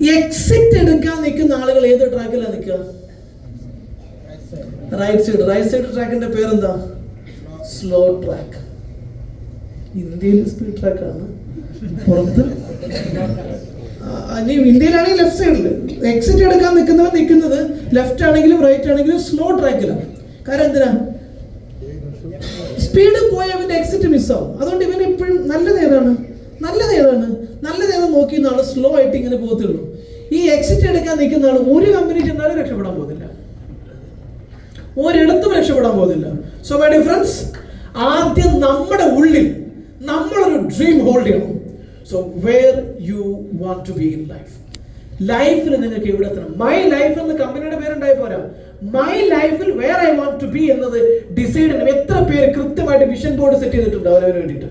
Exit എടുക്കാൻ നിൽക്കുന്ന ആളുകൾ ഏത് ട്രാക്കിലാണ് നിൽക്കുക? Right side. റൈറ്റ് സൈഡ് ട്രാക്കിന്റെ പേരെന്താ? Slow track. ഇന്ത്യയിൽ സ്പീഡ് ട്രാക്കാണ്, പുറത്ത് ഇന്ത്യയിലാണെങ്കിൽ ലെഫ്റ്റ് സൈഡിൽ. എക്സിറ്റ് എടുക്കാൻ നിൽക്കുന്നത് ലെഫ്റ്റ് ആണെങ്കിലും റൈറ്റ് ആണെങ്കിലും സ്ലോ ട്രാക്കിലാണ്. കാരണം എന്തിനാ? സ്പീഡ് പോയ അവന്റെ എക്സിറ്റ് മിസ്സാവും. അതുകൊണ്ട് ഇവൻ എപ്പോഴും നല്ലത് ഏതാണ് നോക്കിയ ആള് സ്ലോ ആയിട്ട് ഇങ്ങനെ പോകത്തുള്ളൂ. ഈ എക്സിറ്റ് എടുക്കാൻ നിൽക്കുന്ന ആൾ ഒരു കമ്പനി ചെന്നാലും രക്ഷപ്പെടാൻ പോകുന്നില്ല, ഒരിടത്തും രക്ഷപ്പെടാൻ പോകുന്നില്ല. സോ മൈ ഡിയർ ഫ്രണ്ട്സ്, ആദ്യം നമ്മുടെ ഉള്ളിൽ നമ്മളൊരു ഡ്രീം ഹോൾഡ് ചെയ്യണം. So where you want to be in life. ലൈഫിൽ നിങ്ങൾക്ക് എവിടെ എത്തണം? മൈ ലൈഫ് എന്ന് കമ്പനിയുടെ പേരുണ്ടായി പോരാ. മൈ ലൈഫിൽ where I want to be എന്നത് ഡിസൈഡ് ചെയ്യണം. എത്ര പേര് കൃത്യമായിട്ട് വിഷൻ ബോർഡ് സെറ്റ് ചെയ്തിട്ടുണ്ട് അവരവന് വേണ്ടിയിട്ട്?